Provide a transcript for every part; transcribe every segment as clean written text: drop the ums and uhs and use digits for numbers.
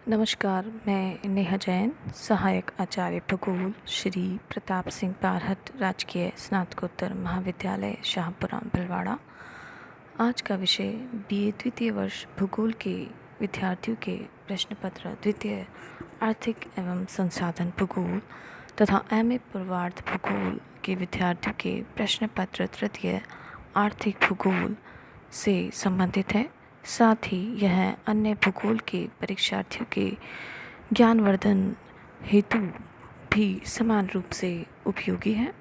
नमस्कार, मैं नेहा जैन, सहायक आचार्य भूगोल, श्री प्रताप सिंह बारहट राजकीय स्नातकोत्तर महाविद्यालय शाहपुरा भीलवाड़ा। आज का विषय बीए द्वितीय वर्ष भूगोल के विद्यार्थियों के प्रश्न पत्र द्वितीय आर्थिक एवं संसाधन भूगोल तथा एमए पूर्वार्ध भूगोल के विद्यार्थियों के प्रश्न पत्र तृतीय आर्थिक भूगोल से संबंधित है। साथ ही यह अन्य भूगोल के परीक्षार्थियों के ज्ञानवर्धन हेतु भी समान रूप से उपयोगी है।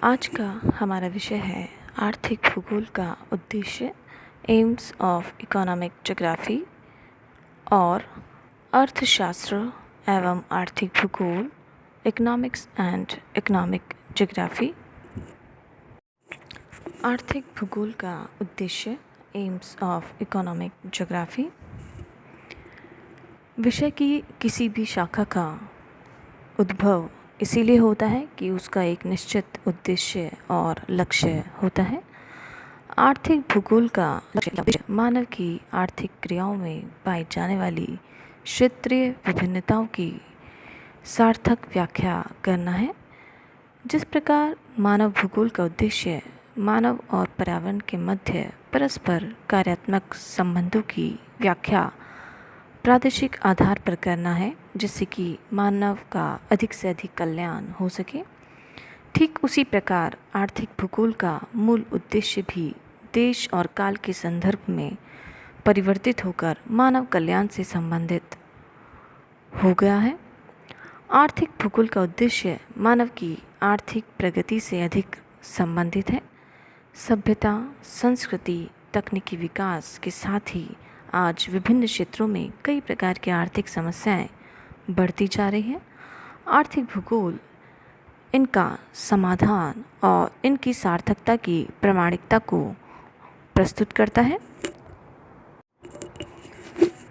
आज का हमारा विषय है आर्थिक भूगोल का उद्देश्य, एम्स ऑफ इकोनॉमिक ज्योग्राफी और अर्थशास्त्र एवं आर्थिक भूगोल, इकोनॉमिक्स एंड इकोनॉमिक ज्योग्राफी। आर्थिक भूगोल का उद्देश्य, एम्स ऑफ इकोनॉमिक ज्योग्राफी। विषय की किसी भी शाखा का उद्भव इसीलिए होता है कि उसका एक निश्चित उद्देश्य और लक्ष्य होता है। आर्थिक भूगोल का लक्ष्य मानव की आर्थिक क्रियाओं में पाई जाने वाली क्षेत्रीय विभिन्नताओं की सार्थक व्याख्या करना है। जिस प्रकार मानव भूगोल का उद्देश्य मानव और पर्यावरण के मध्य परस्पर कार्यात्मक संबंधों की व्याख्या प्रादेशिक आधार पर करना है, जिससे कि मानव का अधिक से अधिक कल्याण हो सके, ठीक उसी प्रकार आर्थिक भूगोल का मूल उद्देश्य भी देश और काल के संदर्भ में परिवर्तित होकर मानव कल्याण से संबंधित हो गया है। आर्थिक भूगोल का उद्देश्य मानव की आर्थिक प्रगति से अधिक संबंधित है। सभ्यता, संस्कृति, तकनीकी विकास के साथ ही आज विभिन्न क्षेत्रों में कई प्रकार की आर्थिक समस्याएं बढ़ती जा रही हैं। आर्थिक भूगोल इनका समाधान और इनकी सार्थकता की प्रामाणिकता को प्रस्तुत करता है।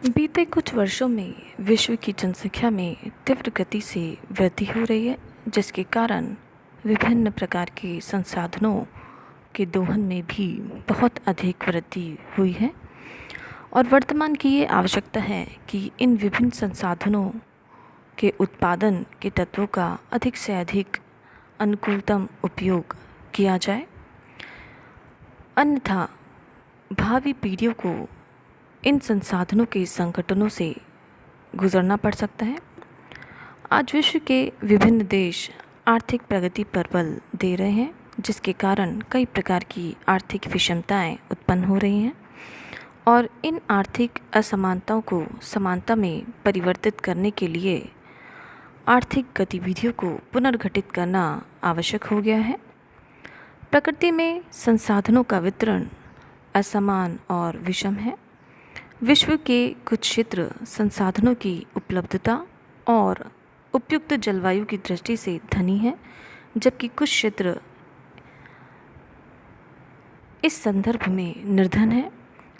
बीते कुछ वर्षों में विश्व की जनसंख्या में तीव्र गति से वृद्धि हो रही है, जिसके कारण विभिन्न प्रकार के संसाधनों के दोहन में भी बहुत अधिक वृद्धि हुई है और वर्तमान की ये आवश्यकता है कि इन विभिन्न संसाधनों के उत्पादन के तत्वों का अधिक से अधिक अनुकूलतम उपयोग किया जाए, अन्यथा भावी पीढ़ियों को इन संसाधनों के संकटों से गुजरना पड़ सकता है। आज विश्व के विभिन्न देश आर्थिक प्रगति पर बल दे रहे हैं, जिसके कारण कई प्रकार की आर्थिक विषमताएं उत्पन्न हो रही हैं और इन आर्थिक असमानताओं को समानता में परिवर्तित करने के लिए आर्थिक गतिविधियों को पुनर्गठित करना आवश्यक हो गया है। प्रकृति में संसाधनों का वितरण असमान और विषम है। विश्व के कुछ क्षेत्र संसाधनों की उपलब्धता और उपयुक्त जलवायु की दृष्टि से धनी हैं, जबकि कुछ क्षेत्र इस संदर्भ में निर्धन है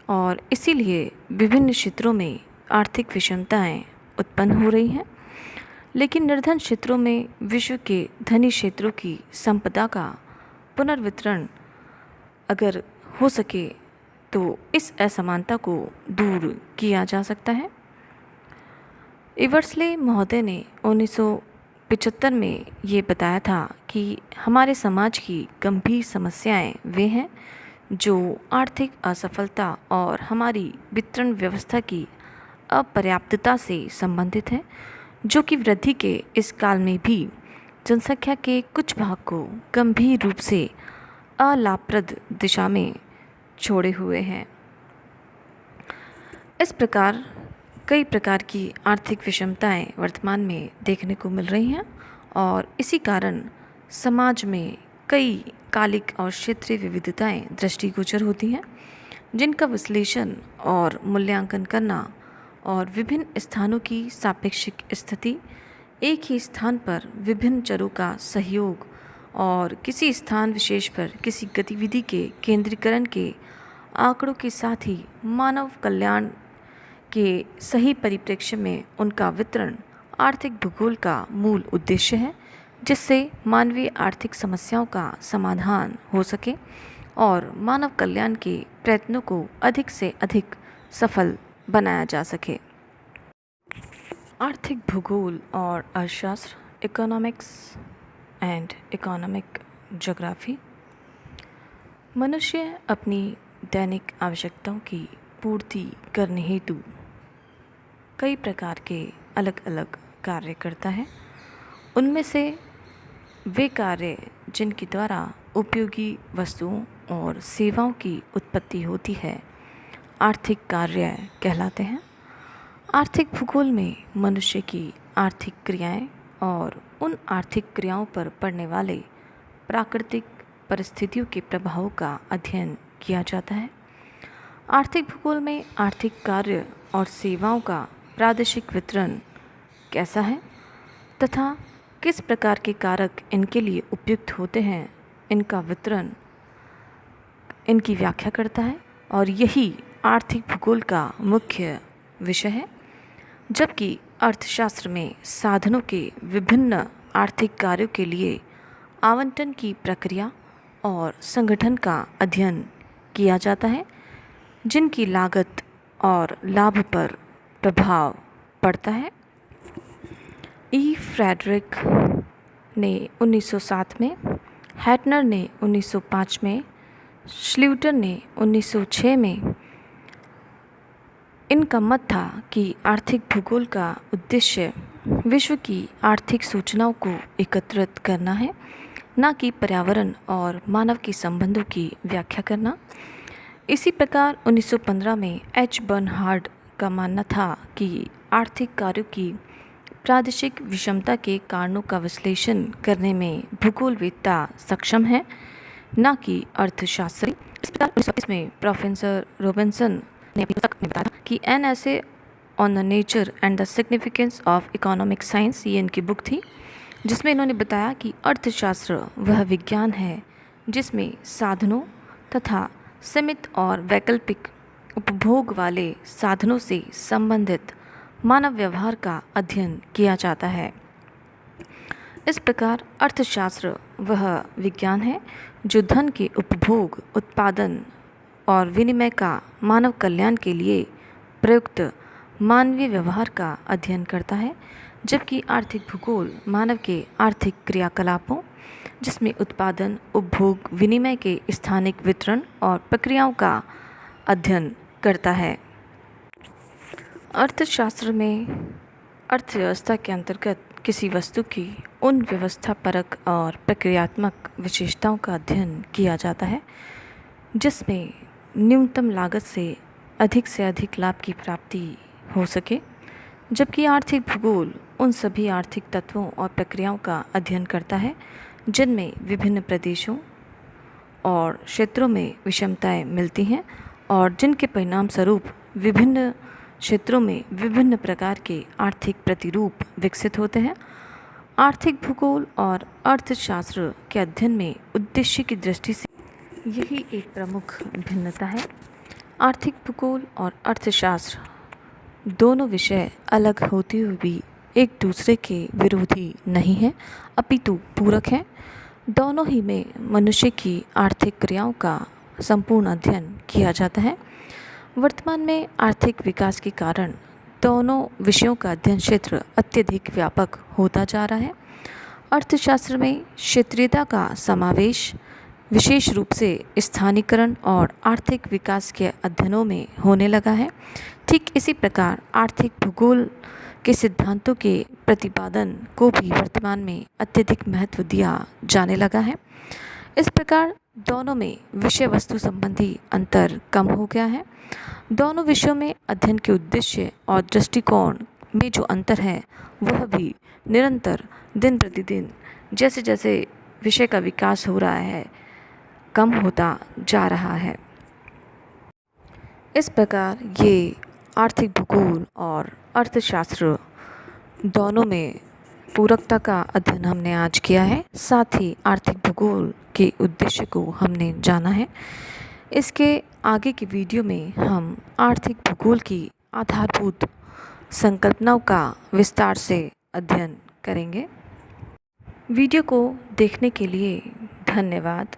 और इसीलिए विभिन्न क्षेत्रों में आर्थिक विषमताएं उत्पन्न हो रही हैं। लेकिन निर्धन क्षेत्रों में विश्व के धनी क्षेत्रों की संपदा का पुनर्वितरण अगर हो सके तो इस असमानता को दूर किया जा सकता है। इवर्सले महोदय ने 1975 में ये बताया था कि हमारे समाज की गंभीर समस्याएं वे हैं जो आर्थिक असफलता और हमारी वितरण व्यवस्था की अपर्याप्तता से संबंधित है, जो कि वृद्धि के इस काल में भी जनसंख्या के कुछ भाग को गंभीर रूप से अलाभप्रद दिशा में छोड़े हुए हैं। इस प्रकार कई प्रकार की आर्थिक विषमताएं वर्तमान में देखने को मिल रही हैं और इसी कारण समाज में कई कालिक और क्षेत्रीय विविधताएं दृष्टिगोचर होती हैं, जिनका विश्लेषण और मूल्यांकन करना और विभिन्न स्थानों की सापेक्षिक स्थिति, एक ही स्थान पर विभिन्न चरों का सहयोग और किसी स्थान विशेष पर किसी गतिविधि के केंद्रीकरण के आंकड़ों के साथ ही मानव कल्याण के सही परिप्रेक्ष्य में उनका वितरण आर्थिक भूगोल का मूल उद्देश्य है, जिससे मानवीय आर्थिक समस्याओं का समाधान हो सके और मानव कल्याण के प्रयत्नों को अधिक से अधिक सफल बनाया जा सके। आर्थिक भूगोल और अर्थशास्त्र, इकोनॉमिक्स एंड इकोनॉमिक ज्योग्राफी। मनुष्य अपनी दैनिक आवश्यकताओं की पूर्ति करने हेतु कई प्रकार के अलग अलग कार्य करता है। उनमें से वे कार्य जिनके द्वारा उपयोगी वस्तुओं और सेवाओं की उत्पत्ति होती है आर्थिक कार्य कहलाते हैं। आर्थिक भूगोल में मनुष्य की आर्थिक क्रियाएं और उन आर्थिक क्रियाओं पर पड़ने वाले प्राकृतिक परिस्थितियों के प्रभावों का अध्ययन किया जाता है। आर्थिक भूगोल में आर्थिक कार्य और सेवाओं का प्रादेशिक वितरण कैसा है तथा किस प्रकार के कारक इनके लिए उपयुक्त होते हैं, इनका वितरण इनकी व्याख्या करता है और यही आर्थिक भूगोल का मुख्य विषय है। जबकि अर्थशास्त्र में साधनों के विभिन्न आर्थिक कार्यों के लिए आवंटन की प्रक्रिया और संगठन का अध्ययन किया जाता है, जिनकी लागत और लाभ पर प्रभाव पड़ता है। ई फ्रेडरिक ने 1907 में, हैटनर ने 1905 में, श्ल्यूटर ने 1906 में इनका मत था कि आर्थिक भूगोल का उद्देश्य विश्व की आर्थिक सूचनाओं को एकत्रित करना है, न कि पर्यावरण और मानव के संबंधों की व्याख्या करना। इसी प्रकार 1915 में एच बर्नहार्ड का मानना था कि आर्थिक कार्यों की प्रादेशिक विषमता के कारणों का विश्लेषण करने में भूगोलवेत्ता सक्षम है, न कि अर्थशास्त्री। इस प्रकार 1920 में प्रोफेसर रॉबिन्सन ने अपनी पुस्तक में बताया कि एन ऐसे on the nature and the significance of economic science, ये इनकी बुक थी, जिसमें इन्होंने बताया कि अर्थशास्त्र वह विज्ञान है जिसमें साधनों तथा सीमित और वैकल्पिक उपभोग वाले साधनों से संबंधित मानव व्यवहार का अध्ययन किया जाता है। इस प्रकार अर्थशास्त्र वह विज्ञान है जो धन के उपभोग, उत्पादन और विनिमय का मानव कल्याण के लिए प्रयुक्त मानवीय व्यवहार का अध्ययन करता है, जबकि आर्थिक भूगोल मानव के आर्थिक क्रियाकलापों, जिसमें उत्पादन, उपभोग, विनिमय के स्थानिक वितरण और प्रक्रियाओं का अध्ययन करता है। अर्थशास्त्र में अर्थव्यवस्था के अंतर्गत किसी वस्तु की उन व्यवस्थापरक और प्रक्रियात्मक विशेषताओं का अध्ययन किया जाता है जिसमें न्यूनतम लागत से अधिक लाभ की प्राप्ति हो सके, जबकि आर्थिक भूगोल उन सभी आर्थिक तत्वों और प्रक्रियाओं का अध्ययन करता है जिनमें विभिन्न प्रदेशों और क्षेत्रों में विषमताएं मिलती हैं और जिनके परिणाम स्वरूप विभिन्न क्षेत्रों में विभिन्न प्रकार के आर्थिक प्रतिरूप विकसित होते हैं। आर्थिक भूगोल और अर्थशास्त्र के अध्ययन में उद्देश्य की दृष्टि से यही एक प्रमुख भिन्नता है। आर्थिक भूगोल और अर्थशास्त्र दोनों विषय अलग होते हुए भी एक दूसरे के विरोधी नहीं हैं, अपितु पूरक हैं। दोनों ही में मनुष्य की आर्थिक क्रियाओं का संपूर्ण अध्ययन किया जाता है। वर्तमान में आर्थिक विकास के कारण दोनों विषयों का अध्ययन क्षेत्र अत्यधिक व्यापक होता जा रहा है। अर्थशास्त्र में क्षेत्रीयता का समावेश विशेष रूप से स्थानीयकरण और आर्थिक विकास के अध्ययनों में होने लगा है। ठीक इसी प्रकार आर्थिक भूगोल के सिद्धांतों के प्रतिपादन को भी वर्तमान में अत्यधिक महत्व दिया जाने लगा है। इस प्रकार दोनों में विषय वस्तु संबंधी अंतर कम हो गया है। दोनों विषयों में अध्ययन के उद्देश्य और दृष्टिकोण में जो अंतर है वह भी निरंतर दिन प्रतिदिन जैसे जैसे विषय का विकास हो रहा है कम होता जा रहा है। इस प्रकार ये आर्थिक भूगोल और अर्थशास्त्र दोनों में पूरकता का अध्ययन हमने आज किया है। साथ ही आर्थिक भूगोल के उद्देश्य को हमने जाना है। इसके आगे की वीडियो में हम आर्थिक भूगोल की आधारभूत संकल्पनाओं का विस्तार से अध्ययन करेंगे। वीडियो को देखने के लिए धन्यवाद।